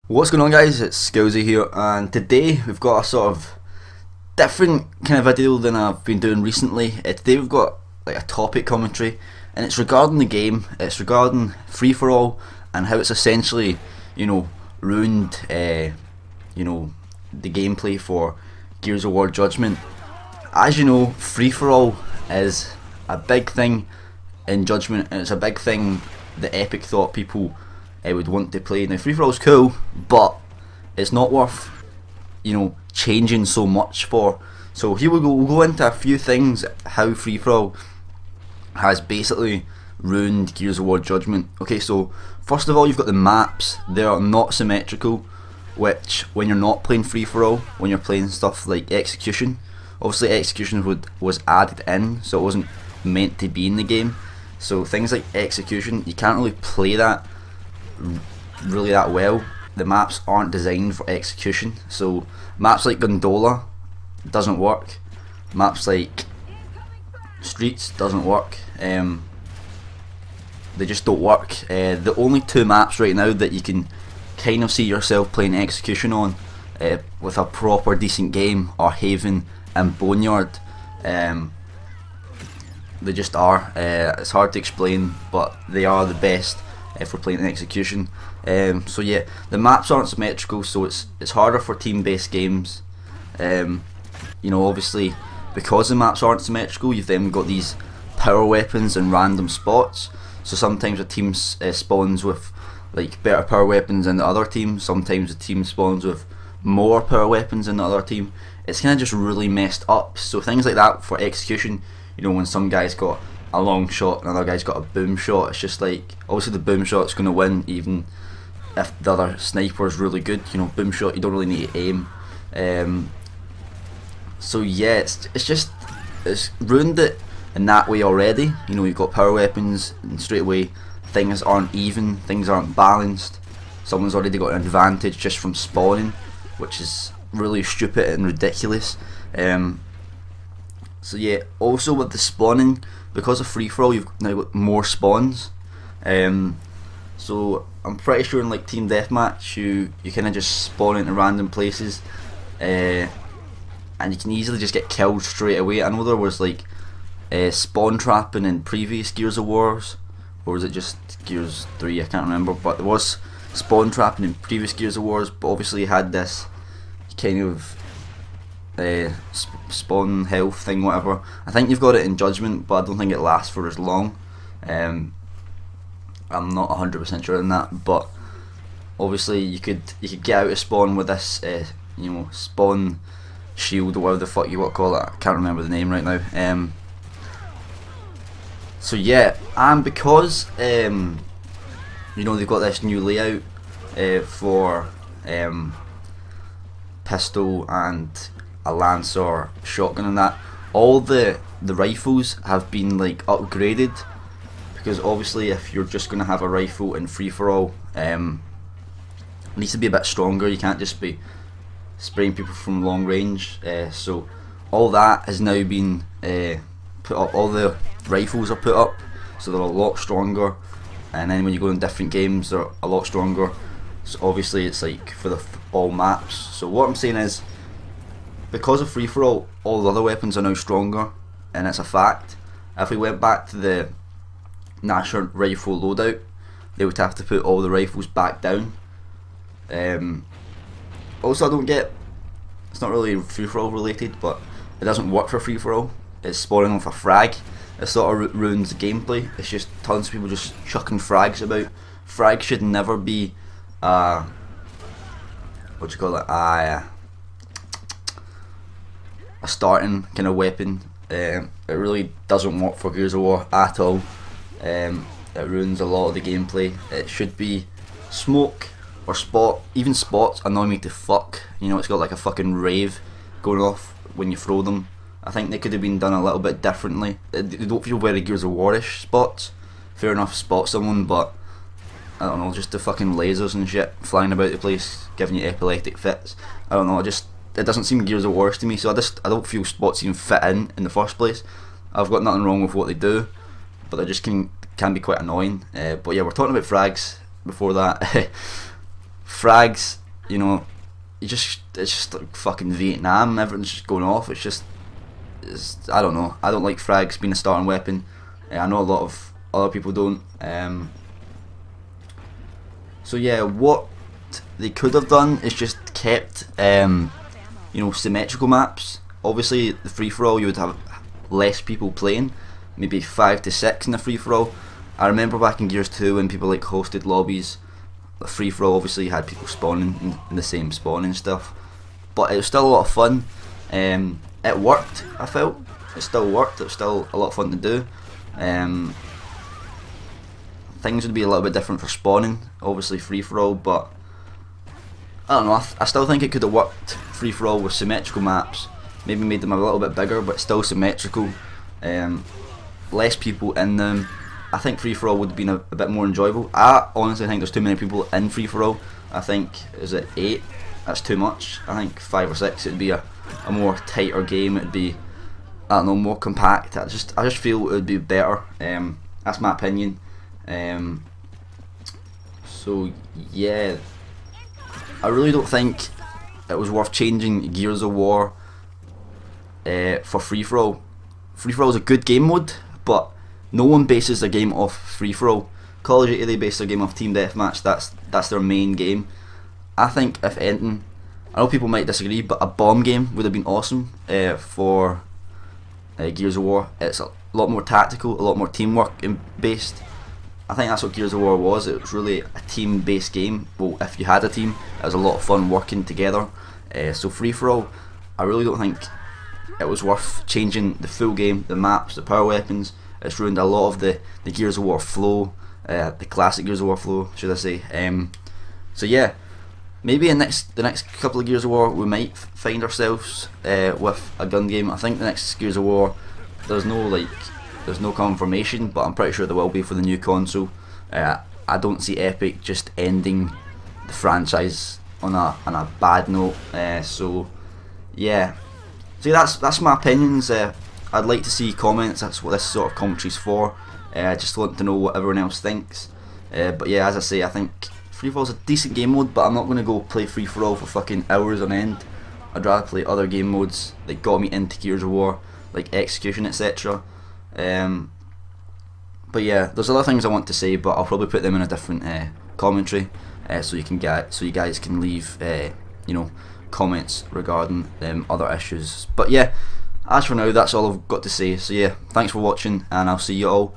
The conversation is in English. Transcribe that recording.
What's going on, guys? It's Skillzy here, and today we've got a sort of different kind of video than I've been doing recently. Today we've got like a topic commentary, and it's regarding the game. It's regarding free for all and how it's essentially, ruined, the gameplay for Gears of War Judgment. As you know, free for all is a big thing in Judgment, and it's a big thing that Epic thought people would want to play. Now, free for all is cool, but it's not worth changing so much for. So here we go. We'll go into a few things how free for all has basically ruined Gears of War Judgment. Okay, so first of all, you've got the maps. They are not symmetrical, which when you're not playing free for all, when you're playing stuff like Execution, obviously Execution was added in, so it wasn't meant to be in the game. So things like Execution, you can't really play that really that well. The maps aren't designed for Execution, so maps like Gondola doesn't work, maps like Streets doesn't work. They just don't work. The only two maps right now that you can kind of see yourself playing Execution on with a proper decent game are Haven and Boneyard. They just are. It's hard to explain, but they are the best if we're playing Execution. So yeah, the maps aren't symmetrical, so it's harder for team-based games. Obviously, because the maps aren't symmetrical, you've then got these power weapons in random spots. So sometimes a team spawns with like better power weapons than the other team. Sometimes the team spawns with more power weapons than the other team. It's kind of just really messed up. So things like that for Execution, when some guy's got a long shot and another guy's got a boom shot, it's just like, obviously the boom shot's going to win even if the other sniper's really good. Boom shot, you don't really need to aim. So yeah, it's ruined it in that way already. You've got power weapons, and straight away things aren't even, things aren't balanced. Someone's already got an advantage just from spawning, which is really stupid and ridiculous. So yeah, also with the spawning, because of free for all, you've now got more spawns. So I'm pretty sure in like team deathmatch, you kind of just spawn into random places, and you can easily just get killed straight away. I know there was like spawn trapping in previous Gears of Wars, or was it just Gears 3? I can't remember, but there was spawn trapping in previous Gears of Wars. But obviously, you had this kind of spawn health thing, whatever. I think you've got it in Judgment, but I don't think it lasts for as long. I'm not 100% sure on that, but obviously you could get out of spawn with this spawn shield or whatever the fuck you want to call it. I can't remember the name right now. So yeah, and because they've got this new layout for pistol and a lance or shotgun and that, all the rifles have been like upgraded, because obviously if you're just going to have a rifle in free for all, it needs to be a bit stronger. You can't just be spraying people from long range. So all that has now been put up. All the rifles are put up, so they're a lot stronger, and then when you go in different games they're a lot stronger. So obviously it's like for all maps. So what I'm saying is, because of free for all the other weapons are now stronger, and it's a fact. If we went back to the National Rifle loadout, they would have to put all the rifles back down. Also, I don't get, it's not really free for all related, but it doesn't work for free for all. It's spawning off a frag. It sort of ruins the gameplay. It's just tons of people just chucking frags about. Frags should never be what do you call it? A starting kind of weapon. It really doesn't work for Gears of War at all. It ruins a lot of the gameplay. It should be smoke or spot. Even spots annoy me to fuck. It's got like a fucking rave going off when you throw them. I think they could have been done a little bit differently. They don't feel very Gears of War-ish spots. Fair enough, spot someone, but I don't know, just the fucking lasers and shit flying about the place, giving you epileptic fits. I don't know, it doesn't seem Gears of War to me, so I don't feel spots even fit in the first place. I've got nothing wrong with what they do, but they just can be quite annoying. But yeah, we're talking about frags before that. frags, you know, it's just like fucking Vietnam. Everything's just going off. I don't know. I don't like frags being a starting weapon. I know a lot of other people don't. So yeah, what they could have done is just kept, you know, symmetrical maps. Obviously, the free for all, you would have less people playing, maybe 5 to 6 in the free for all. I remember back in Gears 2 when people like hosted lobbies. The free for all obviously had people spawning in the same spawn and stuff, but it was still a lot of fun. It worked. I felt it still worked. It was still a lot of fun to do. Things would be a little bit different for spawning, obviously free for all, but I don't know. I still think it could have worked free for all with symmetrical maps. Maybe made them a little bit bigger, but still symmetrical. Less people in them. I think free for all would have been a bit more enjoyable. I honestly think there's too many people in free for all. I think, is it 8? That's too much. I think 5 or 6 it'd be a more tighter game. It'd be, I don't know, more compact. I just feel it would be better. That's my opinion. So yeah, I really don't think it was worth changing Gears of War for free for all. Free for all is a good game mode, but no one bases their game off free for all. Call of Duty, they base their game off team deathmatch. That's their main game. I think if anything, I know people might disagree, but a bomb game would have been awesome for Gears of War. It's a lot more tactical, a lot more teamwork based. I think that's what Gears of War was. It was really a team-based game. Well, if you had a team, it was a lot of fun working together. So free for all, I really don't think it was worth changing the full game, the maps, the power weapons. It's ruined a lot of the Gears of War flow, the classic Gears of War flow, should I say. So yeah, maybe in the next couple of Gears of War we might find ourselves with a gun game. I think the next Gears of War, there's no confirmation, but I'm pretty sure there will be for the new console. I don't see Epic just ending the franchise on a bad note. So yeah, see, that's my opinions. I'd like to see comments. That's what this sort of commentary's for. I just want to know what everyone else thinks. But yeah, as I say, I think free for all is a decent game mode, but I'm not going to go play free for all for fucking hours on end. I'd rather play other game modes that got me into Gears of War, like Execution, etc. But yeah, there's other things I want to say, but I'll probably put them in a different commentary, so you guys can leave you know, comments regarding other issues. But yeah, as for now, that's all I've got to say. So yeah, thanks for watching, and I'll see you all